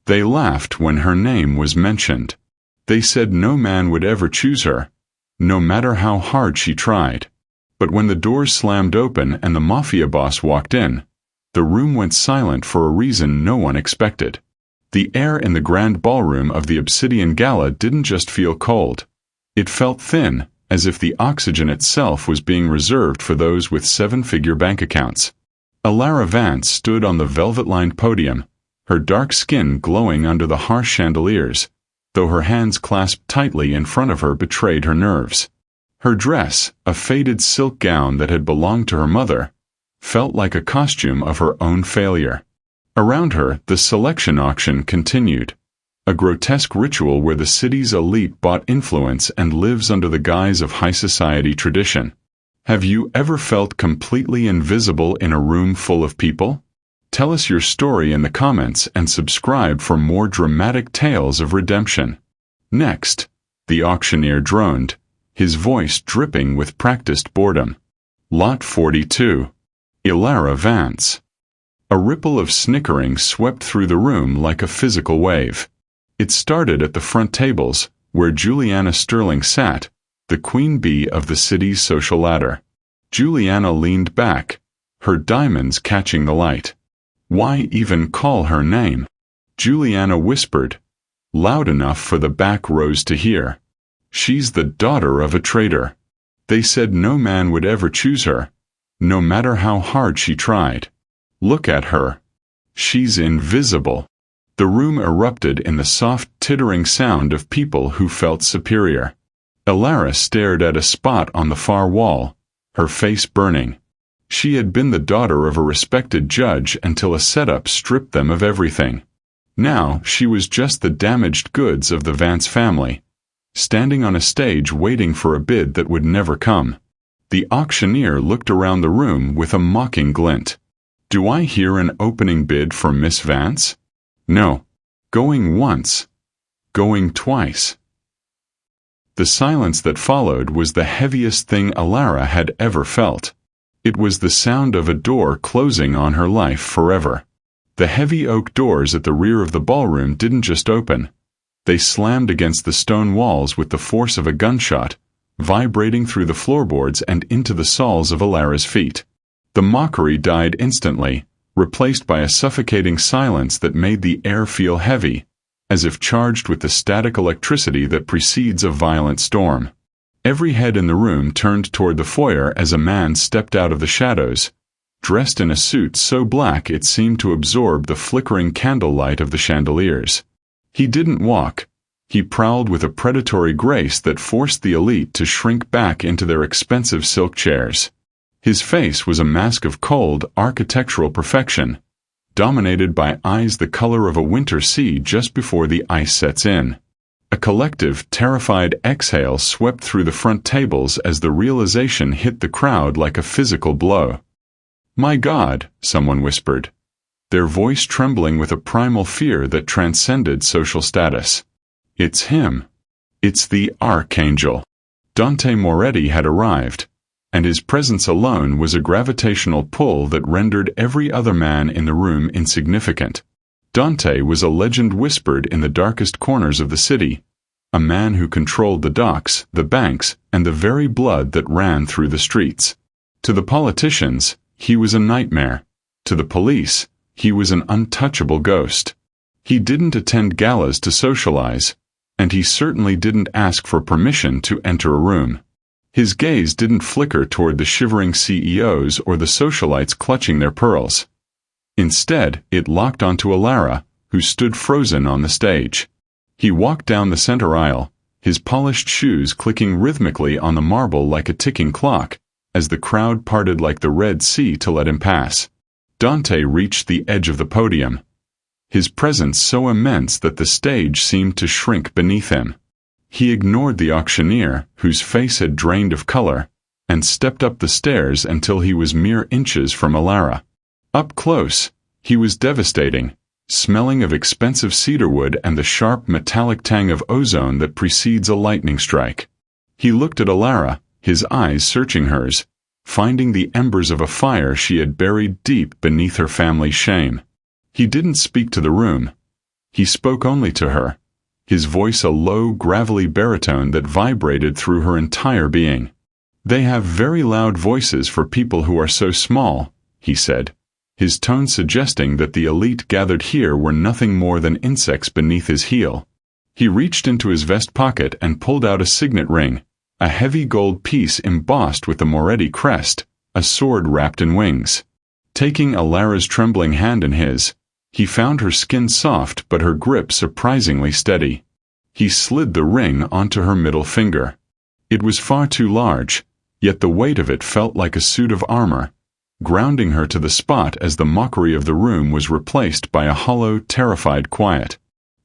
They laughed when her name was mentioned. They said no man would ever choose her, no matter how hard she tried. But when the doors slammed open and the Mafia boss walked in, the room went silent for a reason no one expected. The air in the grand ballroom of the Obsidian Gala didn't just feel cold. It felt thin, as if the oxygen itself was being reserved for those with seven-figure bank accounts. Alara Vance stood on the velvet-lined podium, her dark skin glowing under the harsh chandeliers, though her hands clasped tightly in front of her betrayed her nerves. Her dress, a faded silk gown that had belonged to her mother, felt like a costume of her own failure. Around her, the selection auction continued, a grotesque ritual where the city's elite bought influence and lives under the guise of high society tradition. Have you ever felt completely invisible in a room full of people? Tell us your story in the comments and subscribe for more dramatic tales of redemption. Next, the auctioneer droned, his voice dripping with practiced boredom. Lot 42. Alara Vance. A ripple of snickering swept through the room like a physical wave. It started at the front tables, where Juliana Sterling sat, the queen bee of the city's social ladder. Juliana leaned back, her diamonds catching the light. Why even call her name? Juliana whispered, loud enough for the back rows to hear. She's the daughter of a traitor. They said no man would ever choose her, no matter how hard she tried. Look at her. She's invisible. The room erupted in the soft, tittering sound of people who felt superior. Alara stared at a spot on the far wall, her face burning. She had been the daughter of a respected judge until a setup stripped them of everything. Now she was just the damaged goods of the Vance family, standing on a stage waiting for a bid that would never come. The auctioneer looked around the room with a mocking glint. Do I hear an opening bid for Miss Vance? No. Going once. Going twice. The silence that followed was the heaviest thing Alara had ever felt. It was the sound of a door closing on her life forever. The heavy oak doors at the rear of the ballroom didn't just open. They slammed against the stone walls with the force of a gunshot, vibrating through the floorboards and into the soles of Alara's feet. The mockery died instantly, replaced by a suffocating silence that made the air feel heavy, as if charged with the static electricity that precedes a violent storm. Every head in the room turned toward the foyer as a man stepped out of the shadows, dressed in a suit so black it seemed to absorb the flickering candlelight of the chandeliers. He didn't walk. He prowled with a predatory grace that forced the elite to shrink back into their expensive silk chairs. His face was a mask of cold, architectural perfection, dominated by eyes the color of a winter sea just before the ice sets in. A collective, terrified exhale swept through the front tables as the realization hit the crowd like a physical blow. "My God," someone whispered, their voice trembling with a primal fear that transcended social status. "It's him. It's the Archangel." Dante Moretti had arrived, and his presence alone was a gravitational pull that rendered every other man in the room insignificant. Dante was a legend whispered in the darkest corners of the city, a man who controlled the docks, the banks, and the very blood that ran through the streets. To the politicians, he was a nightmare. To the police, he was an untouchable ghost. He didn't attend galas to socialize, and he certainly didn't ask for permission to enter a room. His gaze didn't flicker toward the shivering CEOs or the socialites clutching their pearls. Instead, it locked onto Alara, who stood frozen on the stage. He walked down the center aisle, his polished shoes clicking rhythmically on the marble like a ticking clock, as the crowd parted like the Red Sea to let him pass. Dante reached the edge of the podium, his presence so immense that the stage seemed to shrink beneath him. He ignored the auctioneer, whose face had drained of color, and stepped up the stairs until he was mere inches from Alara. Up close, he was devastating, smelling of expensive cedarwood and the sharp metallic tang of ozone that precedes a lightning strike. He looked at Alara, his eyes searching hers, finding the embers of a fire she had buried deep beneath her family's shame. He didn't speak to the room. He spoke only to her, his voice a low, gravelly baritone that vibrated through her entire being. "They have very loud voices for people who are so small," he said, his tone suggesting that the elite gathered here were nothing more than insects beneath his heel. He reached into his vest pocket and pulled out a signet ring, a heavy gold piece embossed with the Moretti crest, a sword wrapped in wings. Taking Alara's trembling hand in his, he found her skin soft but her grip surprisingly steady. He slid the ring onto her middle finger. It was far too large, yet the weight of it felt like a suit of armor, grounding her to the spot as the mockery of the room was replaced by a hollow, terrified quiet.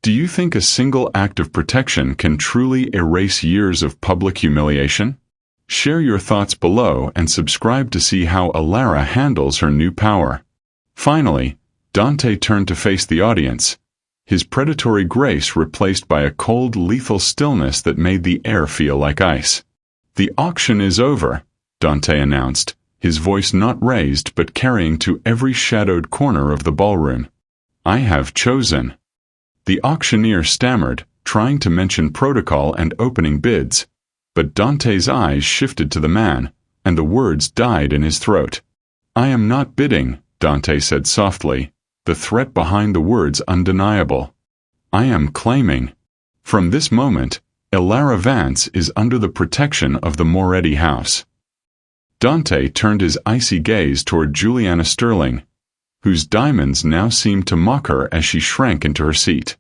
Do you think a single act of protection can truly erase years of public humiliation? Share your thoughts below and subscribe to see how Alara handles her new power. Finally, Dante turned to face the audience, his predatory grace replaced by a cold, lethal stillness that made the air feel like ice. "The auction is over," Dante announced, his voice not raised but carrying to every shadowed corner of the ballroom. "I have chosen." The auctioneer stammered, trying to mention protocol and opening bids, but Dante's eyes shifted to the man, and the words died in his throat. "I am not bidding," Dante said softly, the threat behind the words undeniable. "I am claiming. From this moment, Alara Vance is under the protection of the Moretti house." Dante turned his icy gaze toward Juliana Sterling, whose diamonds now seemed to mock her as she shrank into her seat.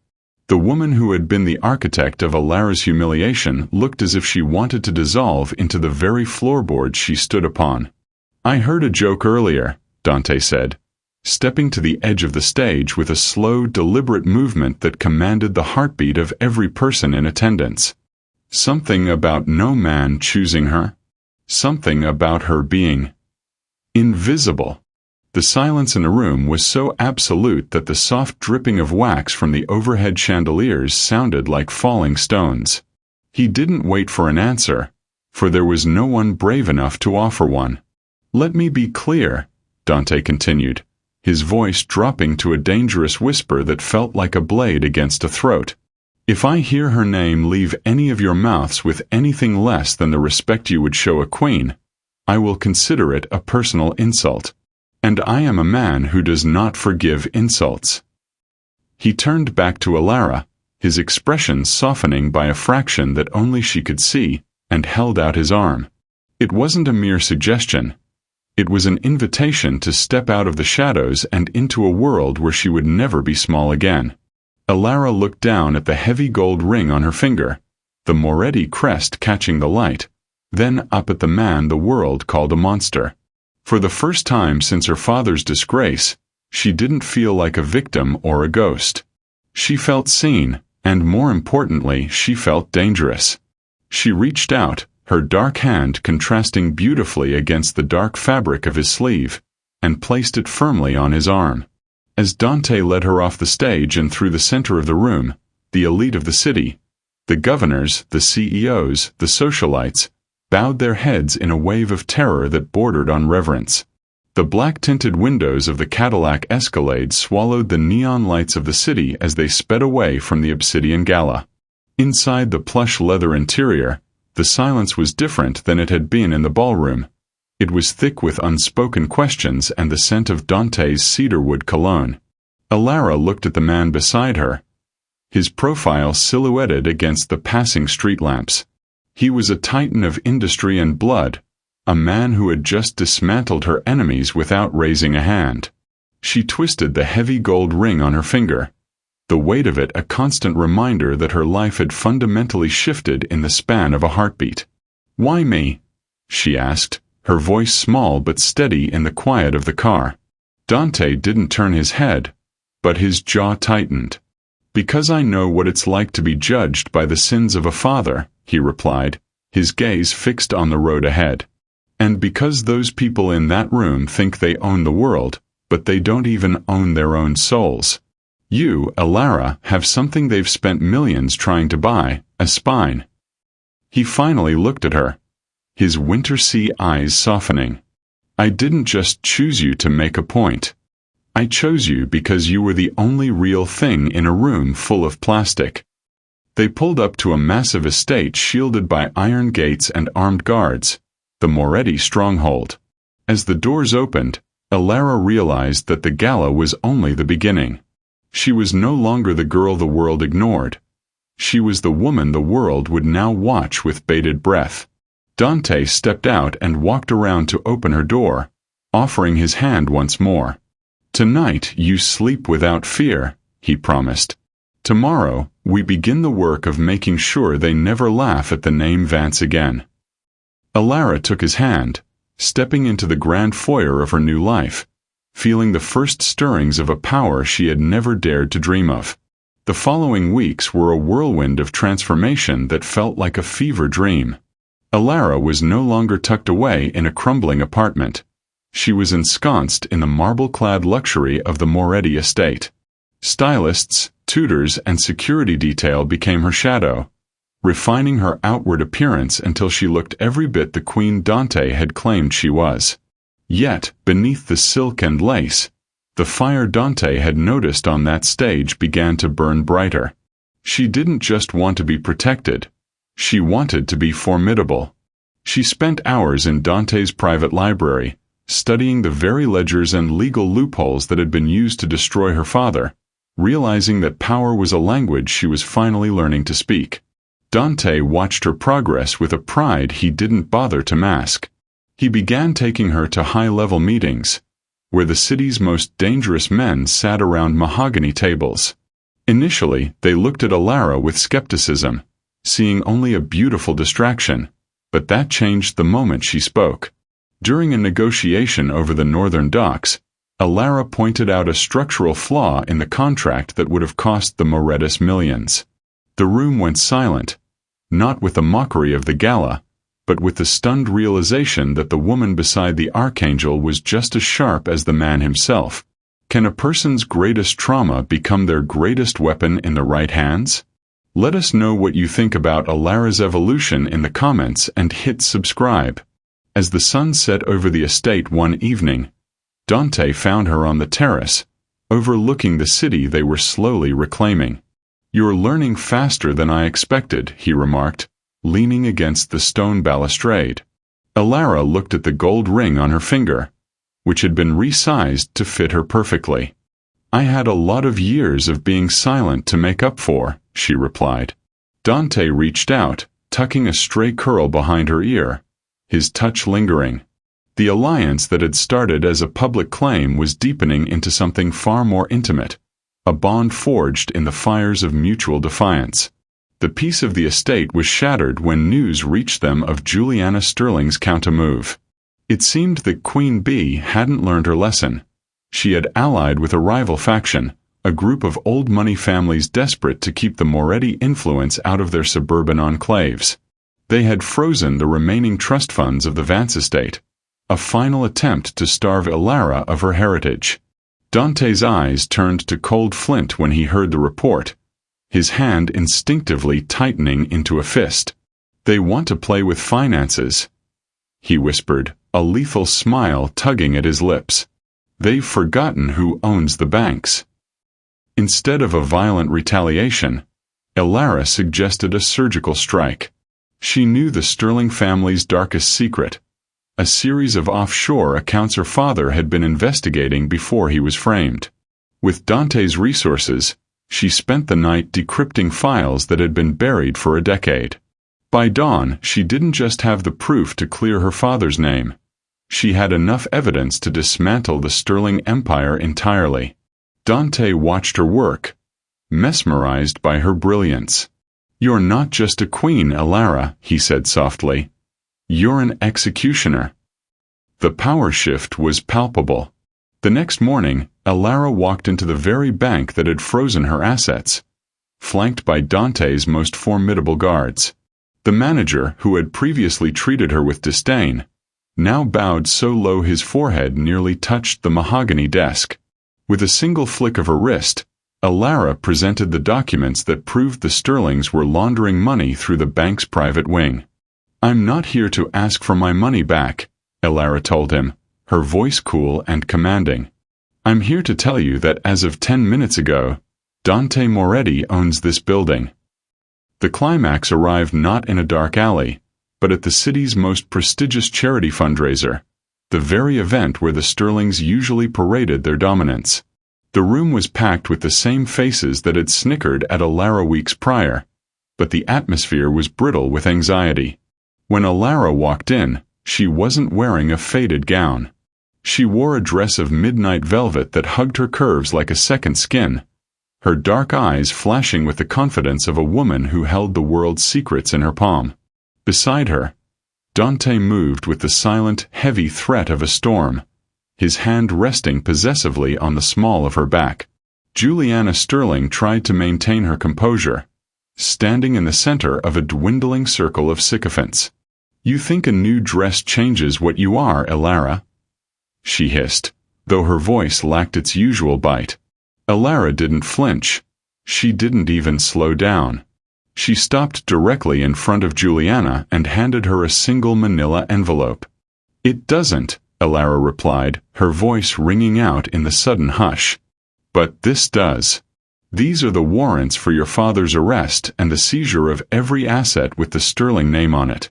The woman who had been the architect of Alara's humiliation looked as if she wanted to dissolve into the very floorboards she stood upon. "I heard a joke earlier," Dante said, stepping to the edge of the stage with a slow, deliberate movement that commanded the heartbeat of every person in attendance. "Something about no man choosing her. Something about her being invisible." The silence in the room was so absolute that the soft dripping of wax from the overhead chandeliers sounded like falling stones. He didn't wait for an answer, for there was no one brave enough to offer one. "Let me be clear," Dante continued, his voice dropping to a dangerous whisper that felt like a blade against a throat. "If I hear her name leave any of your mouths with anything less than the respect you would show a queen, I will consider it a personal insult. And I am a man who does not forgive insults." He turned back to Alara, his expression softening by a fraction that only she could see, and held out his arm. It wasn't a mere suggestion. It was an invitation to step out of the shadows and into a world where she would never be small again. Alara looked down at the heavy gold ring on her finger, the Moretti crest catching the light, then up at the man the world called a monster. For the first time since her father's disgrace, she didn't feel like a victim or a ghost. She felt seen, and more importantly, she felt dangerous. She reached out, her dark hand contrasting beautifully against the dark fabric of his sleeve, and placed it firmly on his arm. As Dante led her off the stage and through the center of the room, the elite of the city, the governors, the CEOs, the socialites, bowed their heads in a wave of terror that bordered on reverence. The black-tinted windows of the Cadillac Escalade swallowed the neon lights of the city as they sped away from the Obsidian Gala. Inside the plush leather interior, the silence was different than it had been in the ballroom. It was thick with unspoken questions and the scent of Dante's cedarwood cologne. Alara looked at the man beside her, his profile silhouetted against the passing street lamps. He was a titan of industry and blood, a man who had just dismantled her enemies without raising a hand. She twisted the heavy gold ring on her finger, the weight of it a constant reminder that her life had fundamentally shifted in the span of a heartbeat. "Why me?" she asked, her voice small but steady in the quiet of the car. Dante didn't turn his head, but his jaw tightened. "Because I know what it's like to be judged by the sins of a father," he replied, his gaze fixed on the road ahead. "And because those people in that room think they own the world, but they don't even own their own souls. You, Alara, have something they've spent millions trying to buy, a spine." He finally looked at her, his winter sea eyes softening. "I didn't just choose you to make a point. I chose you because you were the only real thing in a room full of plastic." They pulled up to a massive estate shielded by iron gates and armed guards, the Moretti stronghold. As the doors opened, Elara realized that the gala was only the beginning. She was no longer the girl the world ignored. She was the woman the world would now watch with bated breath. Dante stepped out and walked around to open her door, offering his hand once more. "Tonight you sleep without fear," he promised. "Tomorrow, we begin the work of making sure they never laugh at the name Vance again." Elara took his hand, stepping into the grand foyer of her new life, feeling the first stirrings of a power she had never dared to dream of. The following weeks were a whirlwind of transformation that felt like a fever dream. Elara was no longer tucked away in a crumbling apartment. She was ensconced in the marble-clad luxury of the Moretti estate. Stylists, tutors, and security detail became her shadow, refining her outward appearance until she looked every bit the queen Dante had claimed she was. Yet, beneath the silk and lace, the fire Dante had noticed on that stage began to burn brighter. She didn't just want to be protected. She wanted to be formidable. She spent hours in Dante's private library, studying the very ledgers and legal loopholes that had been used to destroy her father, realizing that power was a language she was finally learning to speak. Dante watched her progress with a pride he didn't bother to mask. He began taking her to high-level meetings, where the city's most dangerous men sat around mahogany tables. Initially, they looked at Elara with skepticism, seeing only a beautiful distraction, but that changed the moment she spoke. During a negotiation over the northern docks, Elara pointed out a structural flaw in the contract that would have cost the Morettis millions. The room went silent, not with the mockery of the gala, but with the stunned realization that the woman beside the archangel was just as sharp as the man himself. Can a person's greatest trauma become their greatest weapon in the right hands? Let us know what you think about Elara's evolution in the comments and hit subscribe. As the sun set over the estate one evening, Dante found her on the terrace, overlooking the city they were slowly reclaiming. "You're learning faster than I expected," he remarked, leaning against the stone balustrade. Elara looked at the gold ring on her finger, which had been resized to fit her perfectly. "I had a lot of years of being silent to make up for," she replied. Dante reached out, tucking a stray curl behind her ear, his touch lingering. The alliance that had started as a public claim was deepening into something far more intimate, a bond forged in the fires of mutual defiance. The peace of the estate was shattered when news reached them of Juliana Sterling's counter-move. It seemed that Queen Bee hadn't learned her lesson. She had allied with a rival faction, a group of old money families desperate to keep the Moretti influence out of their suburban enclaves. They had frozen the remaining trust funds of the Vance estate, a final attempt to starve Elara of her heritage. Dante's eyes turned to cold flint when he heard the report, his hand instinctively tightening into a fist. "They want to play with finances," he whispered, a lethal smile tugging at his lips. "They've forgotten who owns the banks." Instead of a violent retaliation, Elara suggested a surgical strike. She knew the Sterling family's darkest secret, a series of offshore accounts her father had been investigating before he was framed. With Dante's resources, she spent the night decrypting files that had been buried for a decade. By dawn, she didn't just have the proof to clear her father's name. She had enough evidence to dismantle the Sterling empire entirely. Dante watched her work, mesmerized by her brilliance. "You're not just a queen, Elara," he said softly. "You're an executioner." The power shift was palpable. The next morning, Elara walked into the very bank that had frozen her assets, flanked by Dante's most formidable guards. The manager, who had previously treated her with disdain, now bowed so low his forehead nearly touched the mahogany desk. With a single flick of her wrist, Elara presented the documents that proved the Sterlings were laundering money through the bank's private wing. "I'm not here to ask for my money back," Elara told him, her voice cool and commanding. I'm here to tell you that as of 10 minutes ago, Dante Moretti owns this building. The climax arrived not in a dark alley, but at the city's most prestigious charity fundraiser, the very event where the Sterlings usually paraded their dominance. The room was packed with the same faces that had snickered at Alara weeks prior, but the atmosphere was brittle with anxiety. When Alara walked in, she wasn't wearing a faded gown. She wore a dress of midnight velvet that hugged her curves like a second skin, her dark eyes flashing with the confidence of a woman who held the world's secrets in her palm. Beside her, Dante moved with the silent, heavy threat of a storm, his hand resting possessively on the small of her back. Juliana Sterling tried to maintain her composure, standing in the center of a dwindling circle of sycophants. "You think a new dress changes what you are, Alara?" she hissed, though her voice lacked its usual bite. Alara didn't flinch. She didn't even slow down. She stopped directly in front of Juliana and handed her a single manila envelope. "It doesn't," Alara replied, her voice ringing out in the sudden hush. "But this does. These are the warrants for your father's arrest and the seizure of every asset with the Sterling name on it.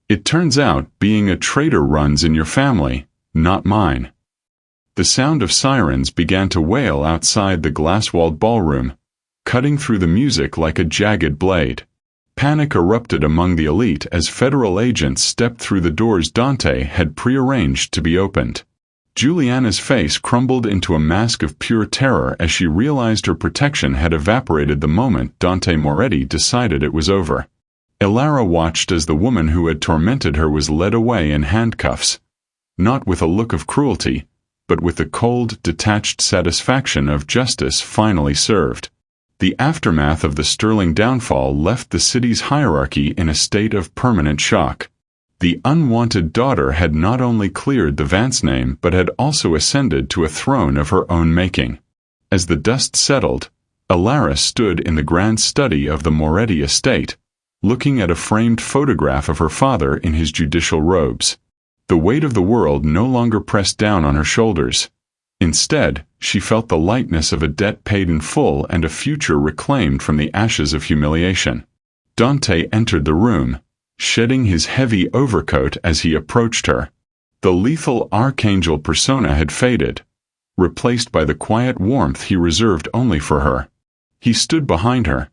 It turns out being a traitor runs in your family, not mine." The sound of sirens began to wail outside the glass-walled ballroom, cutting through the music like a jagged blade. Panic erupted among the elite as federal agents stepped through the doors Dante had prearranged to be opened. Juliana's face crumbled into a mask of pure terror as she realized her protection had evaporated the moment Dante Moretti decided it was over. Alara watched as the woman who had tormented her was led away in handcuffs, not with a look of cruelty, but with the cold, detached satisfaction of justice finally served. The aftermath of the Sterling downfall left the city's hierarchy in a state of permanent shock. The unwanted daughter had not only cleared the Vance name but had also ascended to a throne of her own making. As the dust settled, Alara stood in the grand study of the Moretti estate, looking at a framed photograph of her father in his judicial robes. The weight of the world no longer pressed down on her shoulders. Instead, she felt the lightness of a debt paid in full and a future reclaimed from the ashes of humiliation. Dante entered the room, shedding his heavy overcoat as he approached her. The lethal archangel persona had faded, replaced by the quiet warmth he reserved only for her. He stood behind her,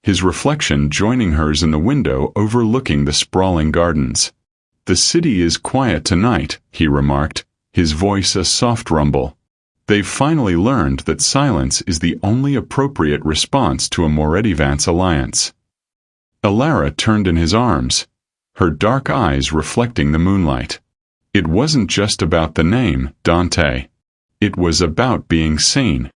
his reflection joining hers in the window overlooking the sprawling gardens. "The city is quiet tonight," he remarked, his voice a soft rumble. "They've finally learned that silence is the only appropriate response to a Moretti-Vance alliance." Alara turned in his arms, her dark eyes reflecting the moonlight. "It wasn't just about the name, Dante. It was about being seen.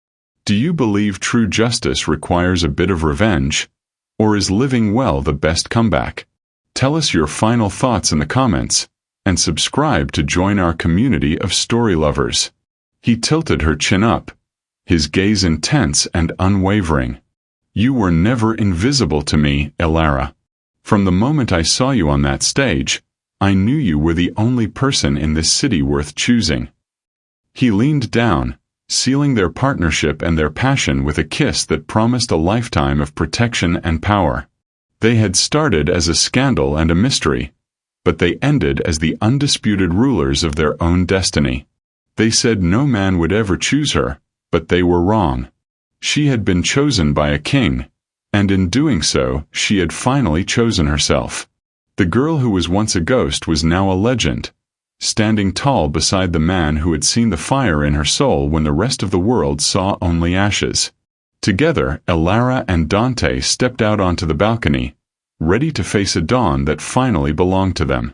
Do you believe true justice requires a bit of revenge, or is living well the best comeback? Tell us your final thoughts in the comments, and subscribe to join our community of story lovers." He tilted her chin up, his gaze intense and unwavering. "You were never invisible to me, Alara. From the moment I saw you on that stage, I knew you were the only person in this city worth choosing." He leaned down, sealing their partnership and their passion with a kiss that promised a lifetime of protection and power. They had started as a scandal and a mystery, but they ended as the undisputed rulers of their own destiny. They said no man would ever choose her, but they were wrong. She had been chosen by a king, and in doing so, she had finally chosen herself. The girl who was once a ghost was now a legend, standing tall beside the man who had seen the fire in her soul when the rest of the world saw only ashes. Together, Alara and Dante stepped out onto the balcony, ready to face a dawn that finally belonged to them.